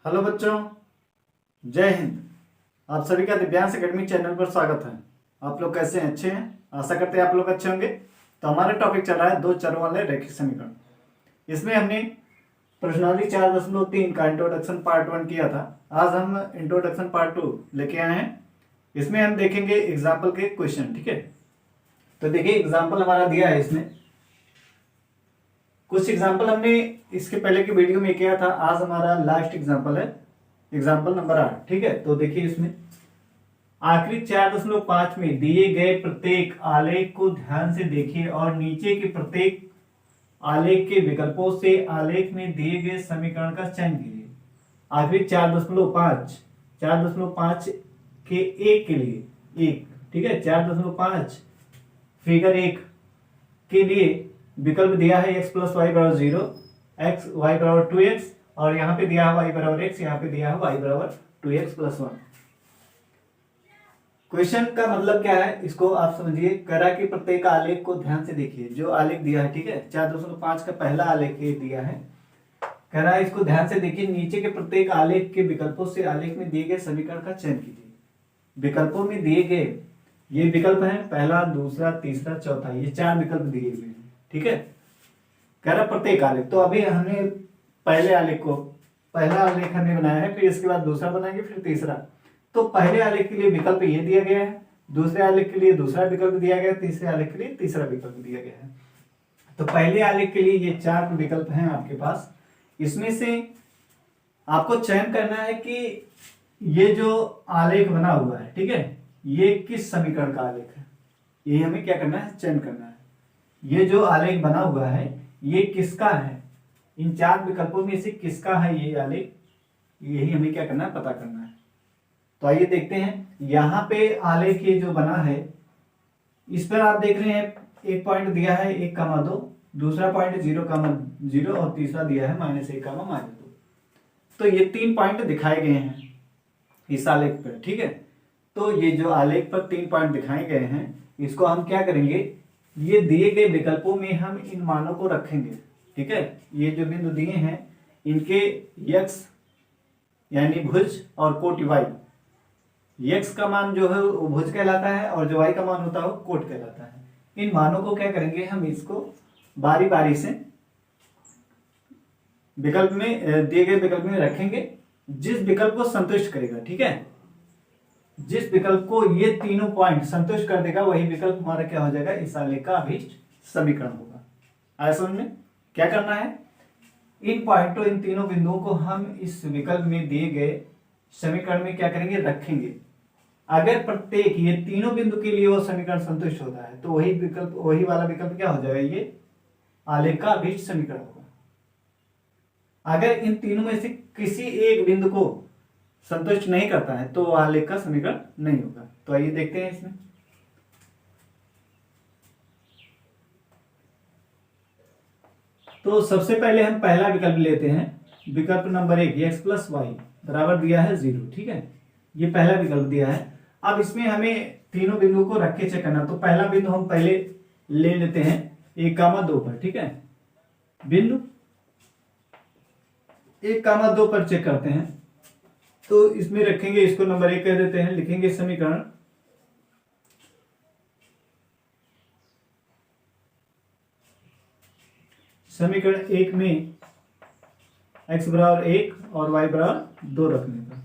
Hello बच्चों, जय हिंद। आप सभी का दिव्यांश एकेडमी चैनल पर स्वागत है। आप लोग कैसे हैं? अच्छे हैं? आशा करते हैं आप लोग अच्छे होंगे। तो हमारा टॉपिक चल रहा है दो चरों वाले रैखिक समीकरण। इसमें हमने प्रश्नावली 4.3 का इंट्रोडक्शन पार्ट 1 किया था। आज हम इंट्रोडक्शन पार्ट 2 लेके आए हैं। इसमें हम देखेंगे एग्जाम्पल के क्वेश्चन। ठीक है, तो देखिए एग्जाम्पल हमारा दिया है। इसमें कुछ एग्जाम्पल हमने इसके पहले की वीडियो में किया था। आज हमारा लास्ट एग्जाम्पल है, एग्जाम्पल नंबर 8। ठीक है, तो देखिए इसमें आखिरी 4.5 में दिए गए प्रत्येक आलेख को ध्यान से देखिए और नीचे के प्रत्येक आलेख के विकल्पों से आलेख में दिए गए समीकरण का चयन कीजिए। आखिरी 4.5 के एक के लिए एक, ठीक है, 4.5 फिगर 1 के लिए विकल्प दिया है x प्लस वाई बराबर 0, x y बराबर 2x और यहाँ पे दिया है y बराबर x, यहाँ पे दिया है y बराबर 2x प्लस 1। क्वेश्चन का मतलब क्या है इसको आप समझिए। करा कि प्रत्येक आलेख को ध्यान से देखिए। जो आलेख दिया है, ठीक है, 4.5 का पहला आलेख ये दिया है। कह रहा है इसको ध्यान से देखिए, नीचे के प्रत्येक आलेख के विकल्पों से आलेख में दिए गए समीकरण का चयन कीजिए। विकल्पों में दिए गए ये विकल्प है, पहला, दूसरा, तीसरा, चौथा, ये 4 विकल्प दिए हुए हैं। ठीक है, कह रहा प्रत्येक आलेख। तो अभी हमने पहले आलेख को, पहला आलेख हमने बनाया है, फिर इसके बाद दूसरा बनाएंगे, फिर तीसरा। तो पहले आलेख के लिए विकल्प ये दिया गया है, दूसरे आलेख के लिए दूसरा विकल्प दिया गया है, तीसरे आलेख के लिए तीसरा विकल्प दिया गया है। तो पहले आलेख के लिए ये 4 विकल्प हैं आपके पास। इसमें से आपको चयन करना है कि ये जो आलेख बना हुआ है, ठीक है, ये किस समीकरण का आलेख है। ये हमें क्या करना है, चयन करना है। ये जो आलेख बना हुआ है ये किसका है, इन 4 विकल्पों में से किसका है ये आलेख, यही हमें क्या करना है, पता करना है। तो आइए देखते हैं। यहाँ पे आलेख ये जो बना है इस पर आप देख रहे हैं एक पॉइंट दिया है 1,2, दूसरा पॉइंट 0,0 और तीसरा दिया है -1,-2। तो ये 3 पॉइंट दिखाए गए हैं इस आलेख पर। ठीक है, तो ये जो आलेख पर 3 पॉइंट दिखाए गए हैं इसको हम क्या करेंगे, ये दिए गए विकल्पों में हम इन मानों को रखेंगे। ठीक है, ये जो बिंदु दिए हैं इनके x यानी भुज और कोटि y, x का मान जो है वो भुज कहलाता है और जो y का मान होता है वो कोट कहलाता है। इन मानों को क्या करेंगे, हम इसको बारी बारी से विकल्प में, दिए गए विकल्प में रखेंगे जिस विकल्प को संतुष्ट करेगा। ठीक है, जिस विकल्प को ये तीनों पॉइंट संतुष्ट कर देगा वही विकल्प हमारा क्या हो जाएगा, इस आलेख का अभीष्ट समीकरण होगा। आया समझ में? क्या करना है, इन पॉइंटों, इन तीनों बिंदुओं को हम इस विकल्प में दिए गए समीकरण में क्या करेंगे, रखेंगे। अगर प्रत्येक ये तीनों बिंदु के लिए वो समीकरण संतुष्ट होता है तो वही विकल्प, वही वाला विकल्प क्या हो जाएगा, ये आलेख का अभीष्ट समीकरण होगा। अगर इन तीनों में से किसी एक बिंदु को संतुष्ट नहीं करता है तो आलेख का समीकरण नहीं होगा। तो आइए देखते हैं इसमें। तो सबसे पहले हम पहला विकल्प लेते हैं, विकल्प नंबर 1, x प्लस वाई बराबर दिया है 0। ठीक है, ये पहला विकल्प दिया है। अब इसमें हमें तीनों बिंदुओं को रख के चेक करना। तो पहला बिंदु हम पहले ले लेते हैं 1,2 पर। ठीक है, बिंदु 1,2 पर चेक करते हैं। तो इसमें रखेंगे, इसको नंबर 1 कह देते हैं, लिखेंगे समीकरण समीकरण 1 में x बराबर 1 और y बराबर 2 रखने का।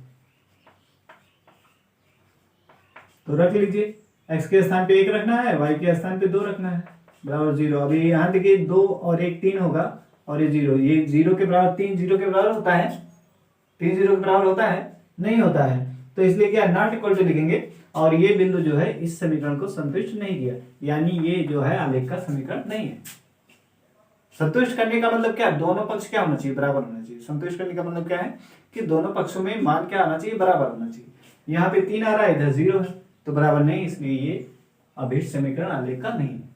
तो रख लीजिए, x के स्थान पे 1 रखना है, y के स्थान पे 2 रखना है, बराबर 0। अभी यहाँ देखिए 2 और 1 3 होगा और ये 0, ये 0 के बराबर 3 0 के बराबर होता है, 3 0 के बराबर होता है, नहीं होता है। तो इसलिए क्या, नॉट इक्वल टू लिखेंगे और ये बिंदु जो है इस समीकरण को संतुष्ट नहीं किया, यानी ये जो है आलेख का समीकरण नहीं है। संतुष्ट करने का मतलब क्या, दोनों पक्ष क्या होना चाहिए, बराबर होना चाहिए। संतुष्ट करने का मतलब क्या है कि दोनों पक्षों में मान क्या आना चाहिए, बराबर होना चाहिए। यहाँ पे 3 आ रहा है, इधर 0 है, तो बराबर नहीं, इसलिए ये अभीष्ट समीकरण आलेख का नहीं है।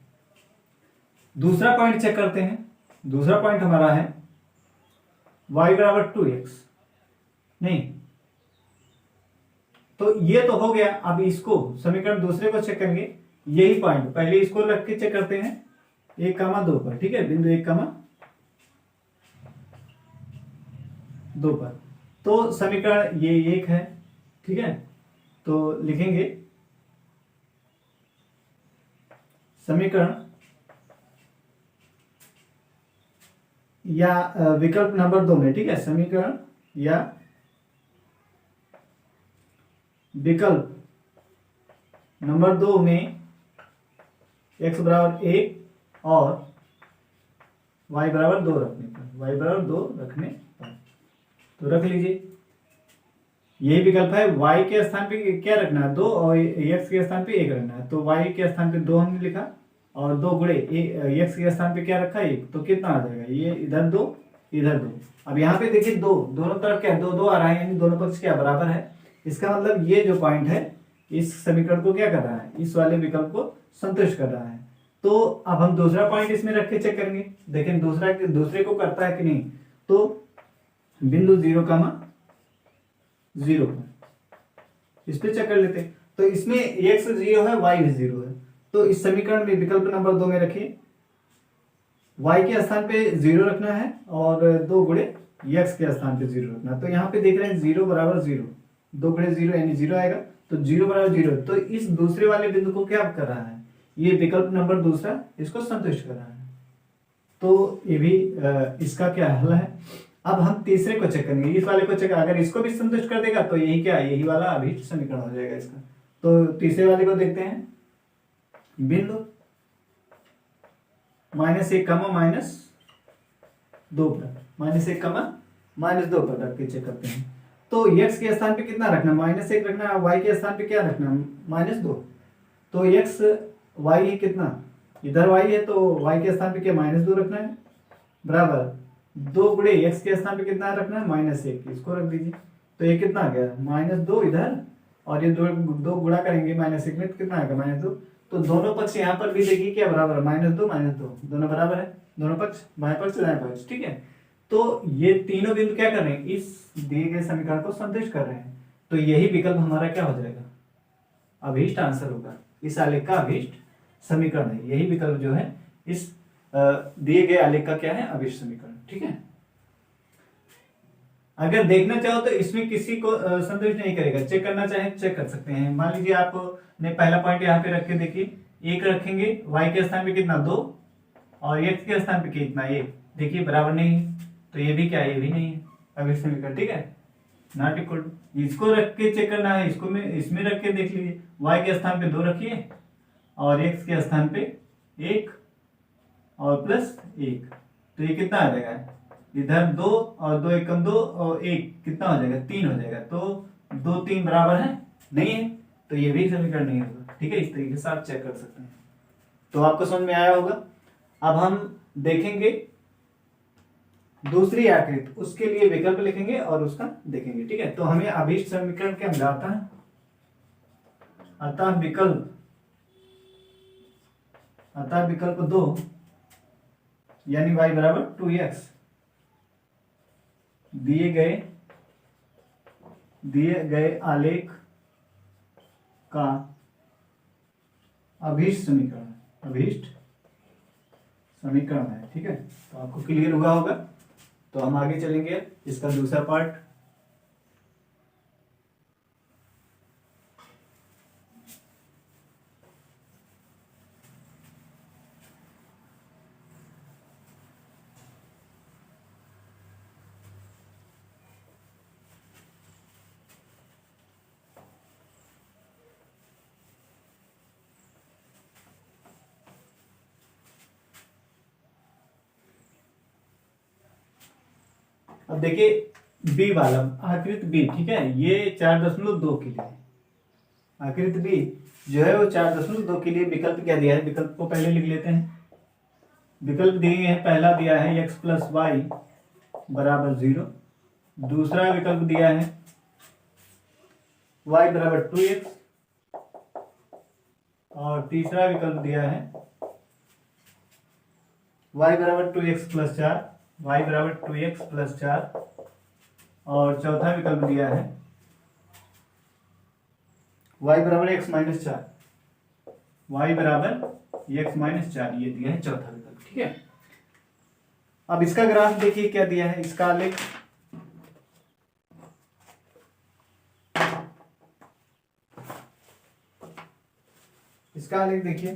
दूसरा पॉइंट चेक करते हैं। दूसरा पॉइंट हमारा है y बराबर 2x, नहीं, तो ये तो हो गया। अब इसको समीकरण दूसरे को चेक करेंगे, यही पॉइंट पहले इसको रख के चेक करते हैं 1,2 पर। ठीक है, बिंदु 1,2 पर। तो समीकरण ये एक है, ठीक है। तो लिखेंगे समीकरण या विकल्प नंबर 2 में, ठीक है, समीकरण या विकल्प नंबर 2 में x बराबर 1 और y बराबर 2 रखने पर, y बराबर 2 रखने पर, तो रख लीजिए यही विकल्प है। y के स्थान पे क्या रखना है 2 और x के स्थान पे 1 रखना है, तो y के स्थान पे 2 हमने लिखा और 2 गुणे x के स्थान पे क्या रखा 1, तो कितना आ जाएगा, ये इधर 2 इधर 2। अब यहाँ पे देखिए 2 दोनों तरफ क्या 2 2 आ रहा है, यानी दोनों पक्ष क्या बराबर है। इसका मतलब ये जो पॉइंट है इस समीकरण को क्या कर रहा है, इस वाले विकल्प को संतुष्ट कर रहा है। तो अब हम दूसरा पॉइंट इसमें रख के चेक करेंगे, देखें दूसरे को करता है कि नहीं। तो बिंदु 0, 0 इस पे चेक कर लेते हैं। तो इसमें x 0 है, y भी 0 है, तो इस समीकरण में विकल्प नंबर 2 में रखिए y के स्थान पे 0 रखना है और 2 गुणे x के स्थान पे 0 रखना है। तो यहाँ पे देख रहे हैं 0 बराबर 0, 2 गुणे 0 यानी 0 आएगा, तो 0 बराबर 0। तो इस दूसरे वाले बिंदु को क्या कर रहा है, ये विकल्प नंबर दूसरा इसको संतुष्ट कर रहा है। तो ये भी इसका क्या हल है। अब हम तीसरे को चेक करेंगे, इस वाले को चेक, अगर इसको भी संतुष्ट कर देगा तो यही क्या है, यही वाला अभीष्ट समीकरण हो जाएगा इसका। तो तीसरे वाले को देखते हैं, बिंदु -1, -2 पर, -1, -2 पर रख के चेक करते हैं। तो x के स्थान पे कितना रखना, -1 रखना है, y के स्थान पे क्या रखना, -2। तो x y है कितना, इधर y है, तो y के स्थान पे क्या -2 रखना है, बराबर 2 गुणे x के स्थान पे कितना रखना है, -1, इसको रख दीजिए। तो ये कितना आ गया, -2 इधर, और ये दो गुणा करेंगे -1 में, तो कितना आएगा, -2। तो दोनों पक्ष यहाँ पर भी देखिए क्या बराबर है, -2 दोनों बराबर है, दोनों पक्ष बाएं पक्ष दाएं पक्ष, ठीक है। तो ये तीनों बिंदु क्या कर रहे हैं, इस दिए गए समीकरण को संतुष्ट कर रहे हैं। तो यही विकल्प हमारा क्या हो जाएगा, अभीष्ट आंसर होगा, इस आलेख का अभीष्ट समीकरण है। यही विकल्प जो है इस दिए गए आलेख का क्या है, अभीष्ट समीकरण, ठीक है। अगर देखना चाहो तो इसमें किसी को संतुष्ट नहीं करेगा, चेक करना चाहे चेक कर सकते हैं। मान लीजिए आपने पहला पॉइंट यहाँ पे रख के देखिए, 1 रखेंगे, y के स्थान पे कितना 2 और x के स्थान पे कितना 1, देखिए बराबर नहीं है, तो ये भी क्या है, ये भी नहीं है अभीष्ट समीकरण, ठीक है, नॉट इक्वल। इसको रख के चेक करना है, इसको में इसमें रख के देख लीजिए, y के स्थान पे 2 रखिए और x के स्थान पे 1 और +1, तो ये कितना आ जाएगा, इधर 2 और 2 एकम 2 और 1 कितना हो जाएगा, 3 हो जाएगा। तो 2 3 बराबर है, नहीं है, तो ये भी समीकरण नहीं होगा, ठीक है। इस तरीके से आप चेक कर सकते हैं। तो आपको समझ में आया होगा। अब हम देखेंगे दूसरी आकृति, उसके लिए विकल्प लिखेंगे और उसका देखेंगे, ठीक है। तो हमें अभीष्ट समीकरण क्या मिलाता है, अतः विकल्प 2 यानी y बराबर 2x दिए गए आलेख का अभीष्ट समीकरण है, ठीक है। तो आपको क्लियर हुआ होगा। तो हम आगे चलेंगे, इसका दूसरा पार्ट। अब देखिए बी वाला आकृति बी, ठीक है, ये 4.2 के लिए आकृति बी जो है वो 4.2 के लिए विकल्प क्या दिया है, विकल्प को पहले लिख लेते हैं। विकल्प दिए हैं, पहला दिया है x + y बराबर 0, दूसरा विकल्प दिया है y बराबर 2x और तीसरा विकल्प दिया है y बराबर 2x + 4, y बराबर 2x + 4 और चौथा विकल्प दिया है y बराबर x - 4, y बराबर x - 4, ये दिया है चौथा विकल्प, ठीक है। अब इसका ग्राफ देखिए क्या दिया है, इसका आलेख इसका आलेख देखिए,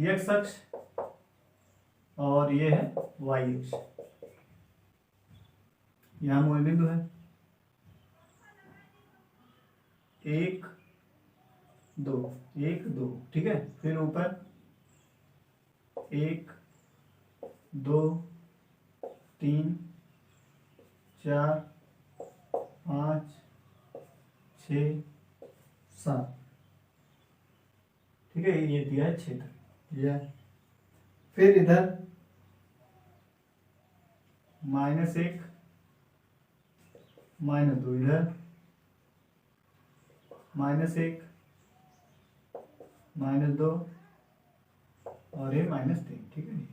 एक्स अक्ष और ये है वाई अक्ष। यहां मूल बिंदु है 1 2 1 2, ठीक है। फिर ऊपर 1 2 3 4 5 6 7, ठीक है। ये दिया है क्षेत्र, यह। फिर इधर -1 -2, इधर -1 -2 और ये -3, ठीक है।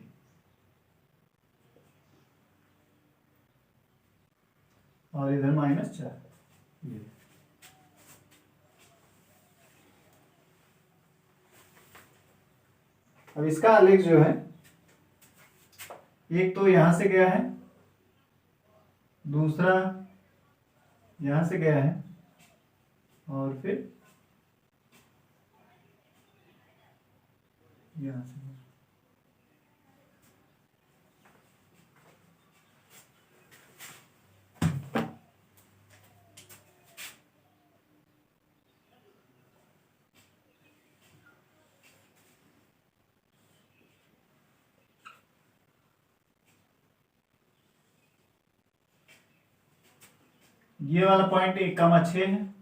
और इधर -4, ये। अब इसका आलेख जो है, एक तो यहां से गया है, दूसरा यहां से गया है, और फिर यहां से। ये वाला पॉइंट 1,6 है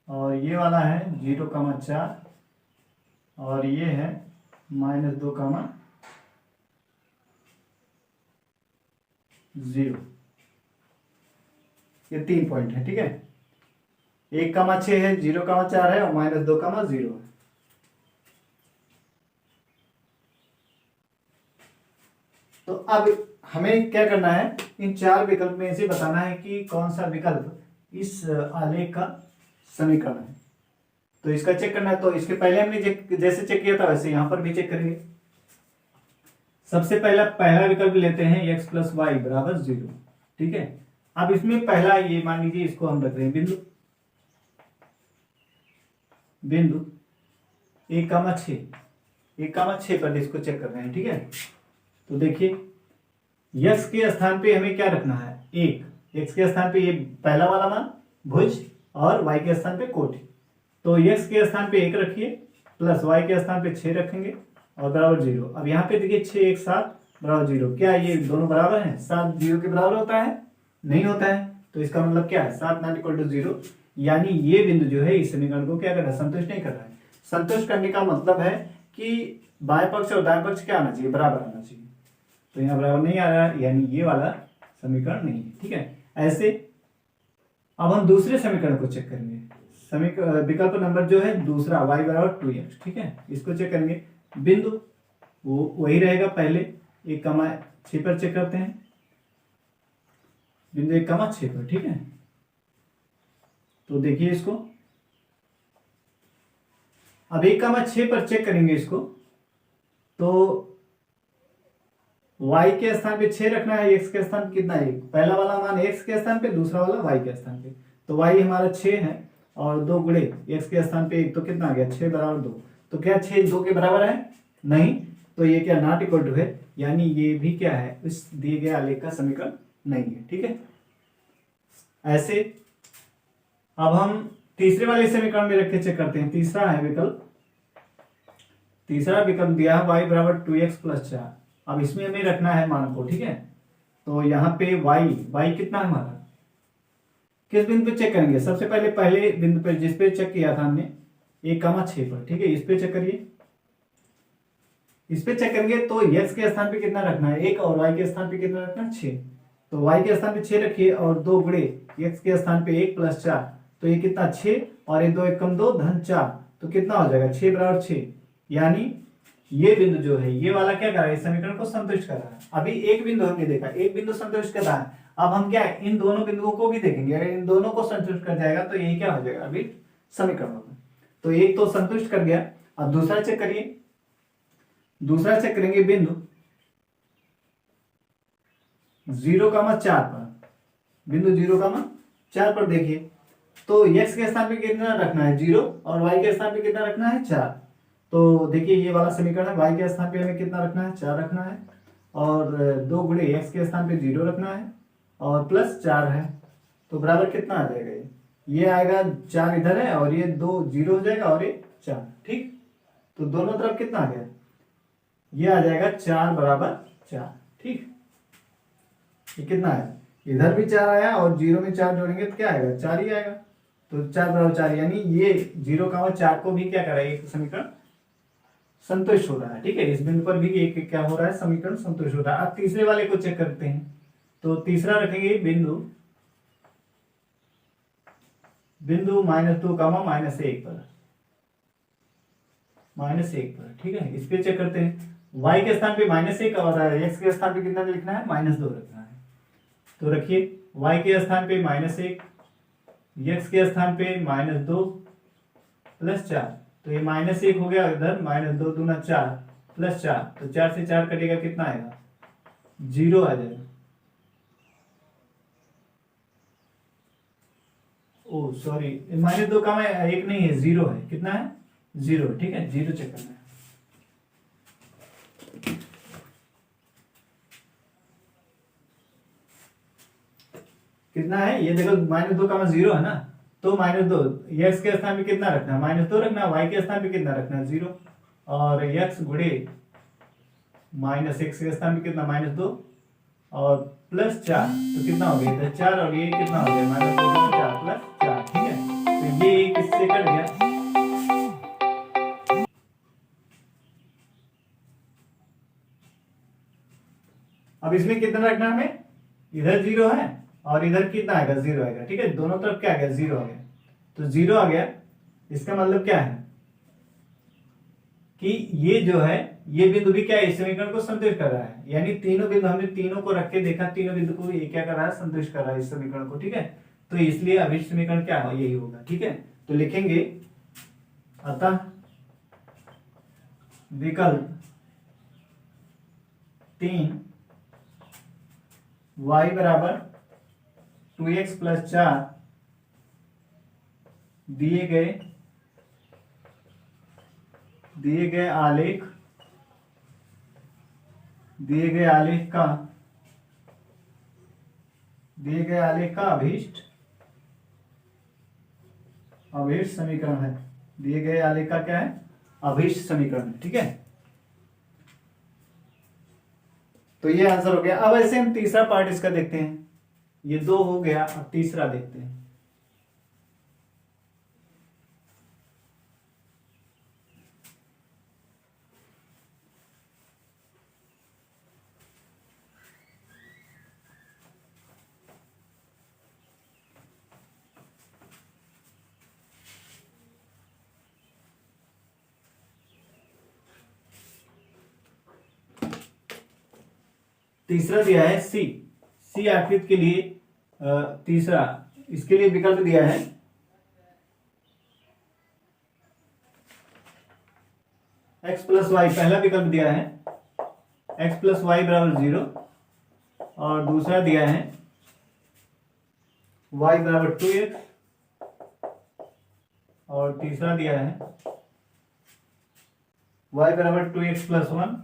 और ये वाला है 0,4 और ये है -2,0। ये 3 पॉइंट है, ठीक है। 1,6 है, 0,4 है और -2,0 है। तो अब हमें क्या करना है, इन 4 विकल्प में से बताना है कि कौन सा विकल्प इस आलेख का समीकरण है। तो इसका चेक करना है। तो इसके पहले हमने जैसे चेक किया था वैसे यहां पर भी चेक करेंगे। सबसे पहला विकल्प लेते हैं x + y = 0, ठीक है। अब इसमें पहला ये मान लीजिए, इसको हम रख रहे हैं बिंदु 1,6 पर इसको चेक कर रहे हैं, ठीक है। तो देखिए x के स्थान पे हमें क्या रखना है, 1। x के स्थान पे ये पहला वाला मान भुज और y के स्थान पे कोटि। तो x के स्थान पे 1 रखिए प्लस y के स्थान पे 6 रखेंगे और बराबर 0। अब यहाँ पे देखिए 6 1 7 बराबर 0। क्या ये दोनों बराबर हैं? 7 0 के बराबर होता है? नहीं होता है। तो इसका मतलब क्या है, 7 ≠ 0। यानी ये बिंदु जो है इस समीकरण को क्या कर रहा है, संतुष्ट नहीं कर रहा है। संतुष्ट करने का मतलब है कि बाएं पक्ष और दाएं पक्ष क्या आना चाहिए, बराबर आना चाहिए। तो यहाँ बराबर नहीं आ रहा है, यानी ये वाला समीकरण नहीं है, ठीक है। ऐसे अब हम दूसरे समीकरण को चेक करेंगे। विकल्प नंबर जो है दूसरा y = 2x, ठीक है। इसको चेक करेंगे। बिंदु वो वही रहेगा, पहले 1,6 पर चेक करते हैं। बिंदु 1,6 पर, ठीक है। तो देखिए इसको, अब 1,6 पर चेक करेंगे इसको। तो y के स्थान पे 6 रखना है, x के स्थान पे कितना है, पहला वाला मान x के स्थान पे, दूसरा वाला y के स्थान पे। तो y हमारा 6 है और 2 गुणे x के स्थान पे 1, तो कितना आ गया, 6 = 2। तो क्या 6 2 के बराबर है? नहीं। तो ये क्या ≠ है, यानी ये भी क्या है, इस दिए गए आलेख का समीकरण नहीं है, ठीक है। ऐसे अब हम तीसरे वाले समीकरण में रख के चेक करते हैं। तीसरा विकल्प दिया है y = 2x + 4। अब इसमें हमें रखना है मान को, ठीक है। तो यहाँ पे y कितना है हमारा, किस बिंदु पे चेक करेंगे? सबसे पहले बिंदु पे जिस पे चेक किया था हमने 1,6 पर, ठीक है। इस पे चेक करिए, इस पे चेक करेंगे। तो x के स्थान पे कितना रखना है, 1, और y के स्थान पे कितना रखना है, 6। तो y के स्थान पे 6 रखिए और 2 गुणे x के स्थान पे 1 + 4, तो ये कितना 6 और ये 2 × 2 = 4, तो कितना हो जाएगा, 6 = 6। यानी ये बिंदु जो है ये वाला क्या कर रहा है, इस समीकरण को संतुष्ट कर रहा है। अभी एक बिंदु हमने देखा, एक बिंदु संतुष्ट कर रहा है। अब हम क्या है, इन दोनों बिंदुओं को भी देखेंगे। अगर इन दोनों को संतुष्ट कर जाएगा तो यही क्या हो जाएगा, अभी समीकरण होगा। तो एक तो संतुष्ट कर गया। अब दूसरा चेक करिए, दूसरा चेक करेंगे बिंदु 0,4 पर, बिंदु 0,4 पर देखिए, तो x के स्थान पे कितना रखना है 0 और y के स्थान पे कितना रखना है 4। तो देखिए ये वाला समीकरण है, y के स्थान पे हमें कितना रखना है 4 रखना है, और 2 गुणे x के स्थान पे 0 रखना है और प्लस 4 है, तो बराबर कितना आ जाएगा, ये आएगा 4 इधर है और ये 2 0 हो जाएगा और ये 4, ठीक। तो दोनों तरफ कितना आ गया, ये आ जाएगा 4 बराबर 4, ठीक। ये कितना है, इधर भी 4 आया और 0 में 4 जोड़ेंगे तो क्या आएगा 4 ही आएगा। तो 4 बराबर 4, यानी ये 0,4 को भी क्या कर रहा है, एक समीकरण संतुष्ट हो रहा है, ठीक है। इस बिंदु पर भी एक क्या हो रहा है, समीकरण संतुष्ट हो रहा है। अब तीसरे वाले को चेक करते हैं, तो तीसरा रखेंगे बिंदु -2, -1 पर, -1 पर, ठीक है। इस पे चेक करते हैं, y के स्थान पे -1 और x के स्थान पे कितना लिखना है, -2 रखना है। तो रखिए y के स्थान पे -1, x के स्थान पे -2 प्लस 4, तो ये -1 हो गया, इधर -2 दूना 4 प्लस 4, तो 4 से 4 कटेगा, कितना आएगा 0 आ जाएगा। ओ सॉरी, -2 का में 1 नहीं है, 0 है, कितना है 0, ठीक है, 0 चेक करना है। कितना है ये देखो, -2 का में 0 है ना, तो -2 x के स्थान पे कितना रखना है, -2 रखना है, y के स्थान पे कितना रखना है 0, और x गुणे -x के स्थान पे कितना -2 और प्लस 4, तो कितना हो गया इधर 4 और ये कितना हो गया -2 4 प्लस 4, ठीक है। तो ये एक इससे कट गया। अब इसमें कितना रखना है हमें, इधर 0 है और इधर कितना आएगा 0 आएगा, ठीक है। दोनों तरफ क्या आ गया 0 आ गया, तो 0 आ गया, इसका मतलब क्या है कि ये जो है, ये बिंदु भी क्या है, इस समीकरण को संतुष्ट कर रहा है। यानी तीनों बिंदु हमने तीनों को रख के देखा, तीनों बिंदु को ये क्या कर रहा है, संतुष्ट कर रहा है इस समीकरण को, ठीक है। तो इसलिए अभिष्ट समीकरण क्या है, यही होगा, ठीक है। तो लिखेंगे अतः विकल्प 3 y बराबर 2x प्लस 4 दिए गए आलेख का अभीष्ट समीकरण है। दिए गए आलेख का क्या है, अभीष्ट समीकरण है, ठीक है। तो ये आंसर हो गया। अब ऐसे हम तीसरा पार्ट इसका देखते हैं, ये 2 हो गया, अब तीसरा देखते हैं। तीसरा दिया है सी आकृति के लिए, तीसरा इसके लिए विकल्प दिया है x प्लस वाई, पहला विकल्प दिया है x प्लस वाई बराबर 0, और दूसरा दिया है y बराबर 2x, और तीसरा दिया है y बराबर 2x प्लस 1,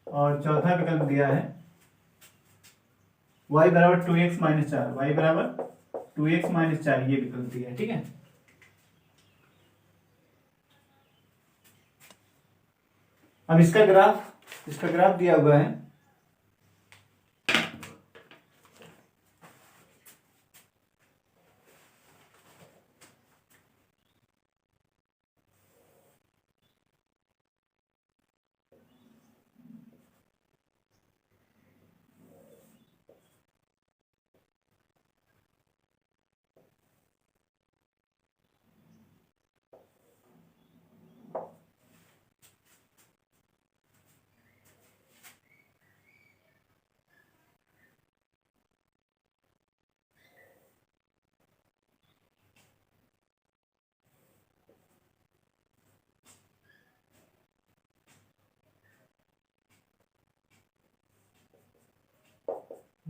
और चौथा विकल्प दिया है y बराबर 2x माइनस 4, y बराबर 2x माइनस 4, ये विकल्प दिया है, ठीक है। अब इसका ग्राफ दिया हुआ है।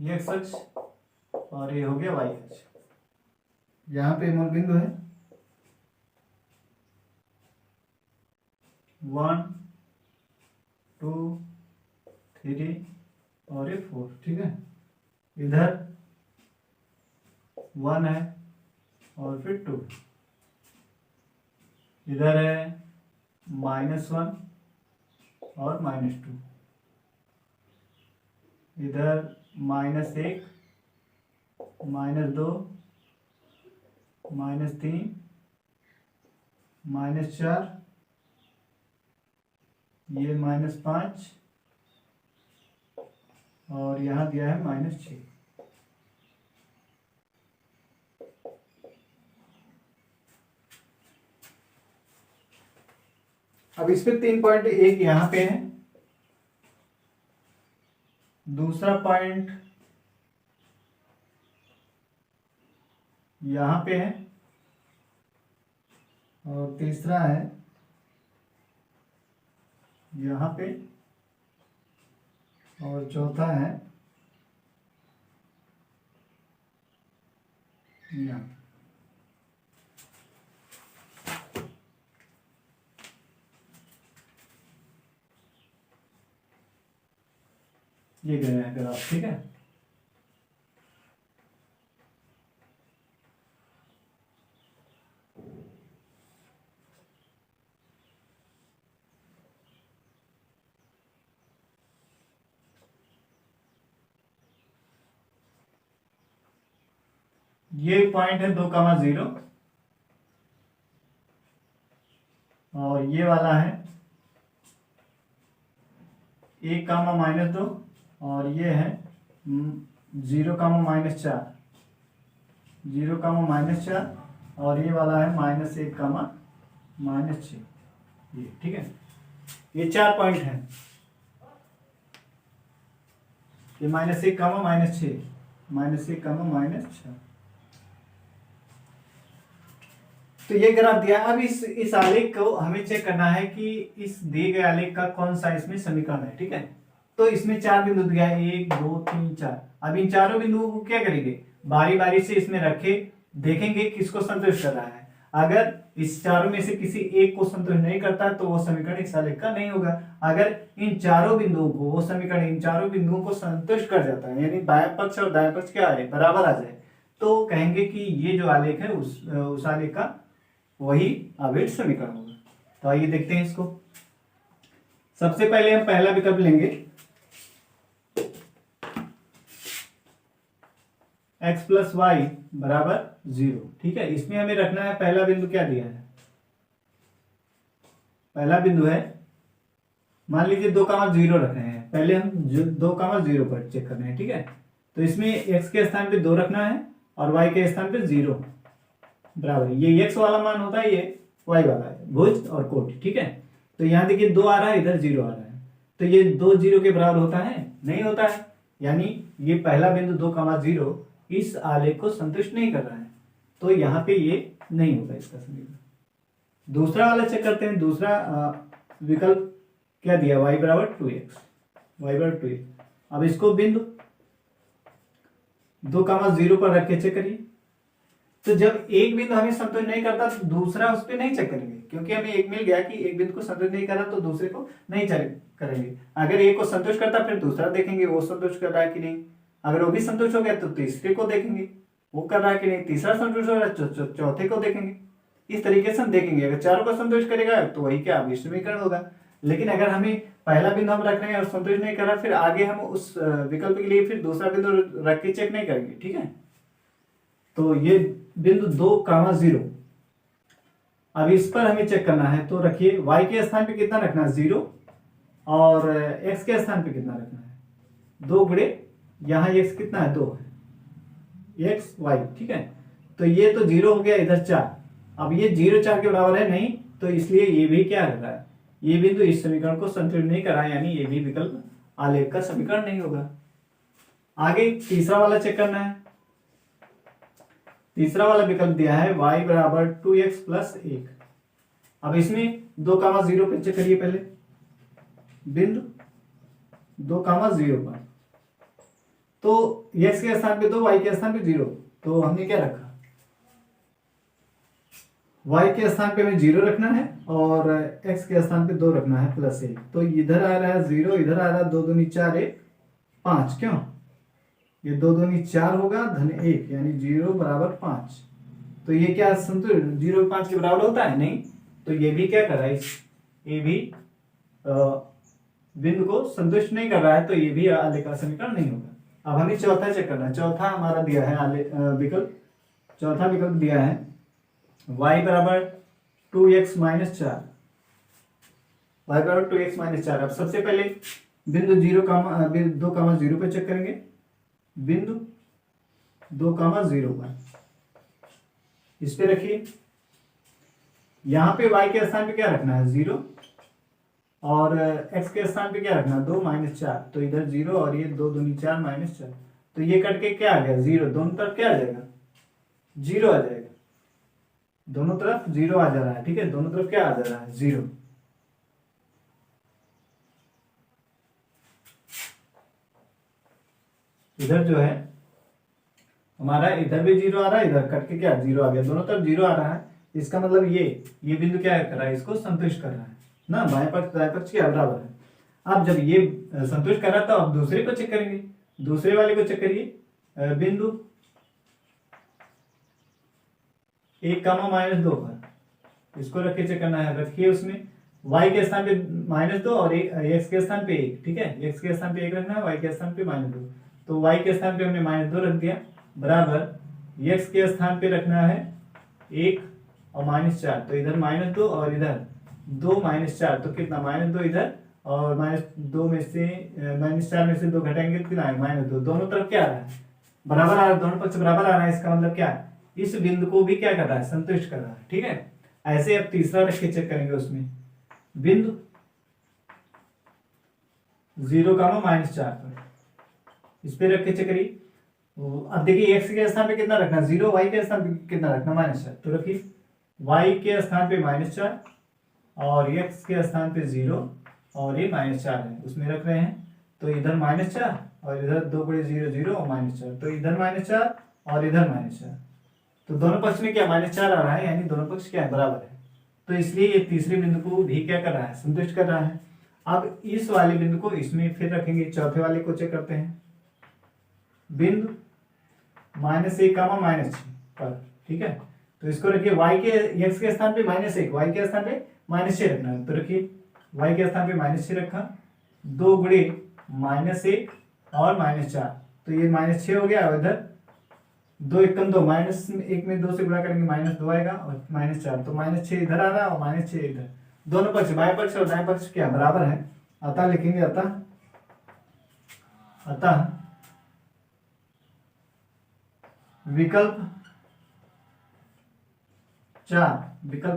ये एक्स अक्ष और ये हो गया वाई अक्ष। यहाँ पे मूल बिंदु है 1 2 3 और ये 4, ठीक है। इधर 1 है और फिर 2, इधर है -1 और -2, इधर -1 -2 -3 -4, ये -5 और यहाँ दिया है -6। अब इस पे 3 पॉइंट, एक यहाँ पे है, दूसरा पॉइंट यहाँ पे है और तीसरा है यहाँ पे और चौथा है यहाँ। ये गया है ग्राफ, ठीक है। ये पॉइंट है 2,0 और ये वाला है 1,-2 और ये है 0,-4, 0,-4 और ये वाला है -1,-6, ये ठीक है। ये 4 पॉइंट है, ये -1, -6, -1, -6। तो ये ग्राफ दिया। अब इस आलेख को हमें चेक करना है कि इस दिए गए आलेख का कौन सा इसमें समीकरण है, ठीक है। तो इसमें 4 बिंदु दिया है, 1 2 3 4। अब इन चारों बिंदुओं को क्या करेंगे, बारी बारी से इसमें रखे, देखेंगे किसको संतुष्ट कर रहा है। अगर इस चारों में से किसी एक को संतुष्ट नहीं करता तो वो समीकरण इस आलेख का नहीं होगा। अगर इन चारों बिंदुओं को, वो समीकरण इन चारों बिंदुओं को संतुष्ट कर जाता है, यानी बाएं पक्ष और दाएं पक्ष क्या है, बराबर आ जाए, तो कहेंगे कि ये जो आलेख है उस आलेख का वही अवैध समीकरण होगा। तो आइए देखते हैं इसको। सबसे पहले हम पहला विकल्प लेंगे, x + y = 0, ठीक है। इसमें हमें रखना है, पहला बिंदु क्या दिया है, पहला बिंदु है, मान लीजिए 2,0 रख रहे हैं। पहले हम 2,0 पर चेक कर रहे हैं, ठीक है। तो इसमें x के स्थान पे 2 रखना है और y के स्थान पे 0 बराबर, ये x वाला मान होता है, ये y वाला है, भुज और कोटि, ठीक है। तो यहाँ देखिए 2 आ रहा है, इधर 0 आ रहा है, तो ये 2 0 के बराबर होता है, नहीं होता है, यानी ये पहला बिंदु 2,0 इस आलेख को संतुष्ट नहीं कर रहा है, तो यहाँ पे ये नहीं होगा इसका समीकरण। दूसरा वाला चेक करते हैं। दूसरा विकल्प क्या दिया, y = 2x, y = 2x। अब इसको बिंदु 2,0 पर रख के चेक करिए। तो जब एक बिंदु हमें संतुष्ट नहीं करता तो दूसरा उस पर नहीं चेक करेंगे, क्योंकि हमें एक मिल गया कि एक बिंदु को संतुष्ट नहीं करा तो दूसरे को नहीं चेक करेंगे। अगर एक को संतुष्ट करता फिर दूसरा देखेंगे वो संतुष्ट कर रहा है कि नहीं। अगर वो भी संतुष्ट हो गया तो तीसरे को देखेंगे वो कर रहा है कि नहीं। तीसरा संतुष्ट हो रहा है तो चौथे को देखेंगे। इस तरीके से हम देखेंगे। अगर चारों को संतुष्ट करेगा तो वही क्या अवैध समीकरण होगा। लेकिन अगर हमें पहला बिंदु हम रख रहे हैं और संतुष्ट नहीं कर रहा, फिर आगे हम उस विकल्प के लिए फिर दूसरा बिंदु रख के चेक नहीं करेंगे, ठीक है। तो ये बिंदु 2,0, अब इस पर हमें चेक करना है। तो रखिए y के स्थान पे कितना रखना है, 0, और x के स्थान पे कितना रखना है, 2 गुणे, यहाँ x कितना है, 2 है, x y, ठीक है। तो ये तो 0 हो गया, इधर 4। अब ये 0 4 के बराबर है नहीं, तो इसलिए ये भी क्या कर रहा है, ये बिंदु इस समीकरण को संतुष्ट नहीं कर रहा है, यानी ये भी विकल्प आलेख का समीकरण नहीं होगा। आगे तीसरा वाला चेक करना है। तीसरा वाला विकल्प दिया है y = 2x + 1। अब इसमें 2,0 पे चेक करिए। पहले बिंदु 2,0 पर तो x के स्थान पे 2, y के स्थान पे 0, तो हमने क्या रखा, y के स्थान पे हमें 0 रखना है और x के स्थान पे 2 रखना है +1। तो इधर आ रहा है 0, इधर आ रहा है 2 दूनी 4 1 5, क्यों, ये 2 दूनी 4 होगा -1 यानी 0 बराबर 5। तो ये क्या संतुलित 0 5 के बराबर होता है, नहीं। तो ये भी क्या कर रहा है, ये भी बिंदु को संतुष्ट नहीं कर रहा है, तो ये भी आलेख का समीकरण नहीं होगा। अब हमें चौथा चेक करना है। चौथा हमारा दिया है विकल्प, चौथा विकल्प दिया है y बराबर 2x - 4, y बराबर 2x - 4। अब सबसे पहले बिंदु 2, 0 पे चेक करेंगे, बिंदु 2, 0 पर इस पे रखिए। यहां पे y के स्थान पे क्या रखना है 0 और x के स्थान पे क्या रखना है 2 - 4, तो इधर 0 और ये 2 दूनी 4 -4, तो ये कट के क्या आ गया 0, दोनों तरफ क्या आ जाएगा 0 आ जाएगा, दोनों तरफ 0 आ जा रहा है, ठीक है, दोनों तरफ क्या आ जा रहा है 0। इधर जो है हमारा इधर भी 0 आ रहा है, इधर कट के क्या 0 आ गया, दोनों तरफ 0 आ रहा है। इसका मतलब ये बिंदु क्या कर रहा है, इसको संतुष्ट कर रहा है ना, बाएं पक्ष दाएं पक्ष के बराबर है। अब जब ये संतुष्ट कर रहा था, अब दूसरे को चेक करेंगे, दूसरे वाले को चेक करिए, बिंदु 1, -2 पर इसको रख के चेक करना है। रखिए उसमें y के स्थान पे -2 और x के स्थान पे 1, ठीक है, x के स्थान पे 1 रखना है, y के स्थान पे -2, तो y के स्थान पे हमने -2 रख दिया, बराबर x के स्थान पे रखना है 1 और -4, तो इधर -2 और इधर 2 -4, तो कितना -2 इधर और -2 में से -4 में से 2 घटाएंगे तो कितना आएगा -2, दोनों तरफ क्या आ रहा है बराबर आ रहा है, दोनों पक्ष बराबर आ रहा है। इसका मतलब क्या है, इस बिंदु को भी क्या कर रहा है संतुष्ट कर रहा है, ठीक है। ऐसे अब तीसरा रख के चेक करेंगे, उसमें बिंदु 0, -4 पर इस पे रख के चेक करिए। अब देखिए x के स्थान पे कितना रखना 0, y के स्थान पे कितना रखना -4, तो रखिए y के स्थान पे -4 और x के स्थान पे 0 और ये -4 है, उसमें रख रहे हैं, तो इधर -4 और इधर 2 × 0 0 और -4, तो इधर -4 और इधर -4, तो दोनों पक्ष में क्या -4 आ रहा है, यानी दोनों पक्ष क्या है बराबर है। तो इसलिए ये तीसरे बिंदु को भी क्या कर रहा है संतुष्ट कर रहा है। अब इस वाले बिंदु को इसमें फिर रखेंगे, चौथे वाले को चेक करते हैं, बिंदु -1, -6 पर, ठीक है, तो इसको रखिए x के स्थान पे -1, y के स्थान पे -6 रखना है, तो रखिए y के स्थान पे -6 रखा, 2 × -1 और -4, तो ये -6 हो गया, और इधर 2 × 2 -1 में 2 से गुणा करेंगे -2 आएगा और -4, तो -6 इधर आ रहा है और -6 इधर, दोनों पक्ष बाएं पक्ष और दाएं पक्ष क्या बराबर है। अतः लिखेंगे अतः विकल्प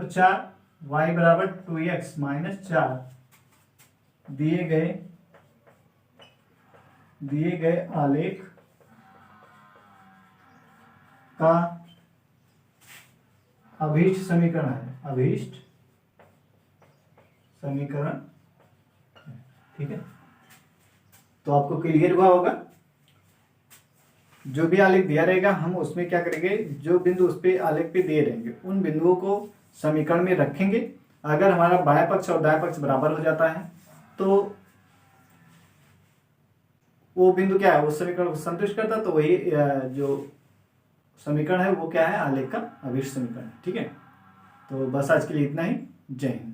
4 y बराबर 2x - 4 दिए गए आलेख का अभीष्ट समीकरण है, अभीष्ट समीकरण, ठीक है। तो आपको क्लियर हुआ होगा, जो भी आलेख दिया रहेगा हम उसमें क्या करेंगे, जो बिंदु उस पे आलेख पे दिए रहेंगे उन बिंदुओं को समीकरण में रखेंगे। अगर हमारा बाएं पक्ष और दाएं पक्ष बराबर हो जाता है तो वो बिंदु क्या है, उस समीकरण को संतुष्ट करता, तो वही जो समीकरण है वो क्या है, आलेख का अभीष्ट समीकरण है, ठीक है। तो बस आज के लिए इतना ही, जय हिंद।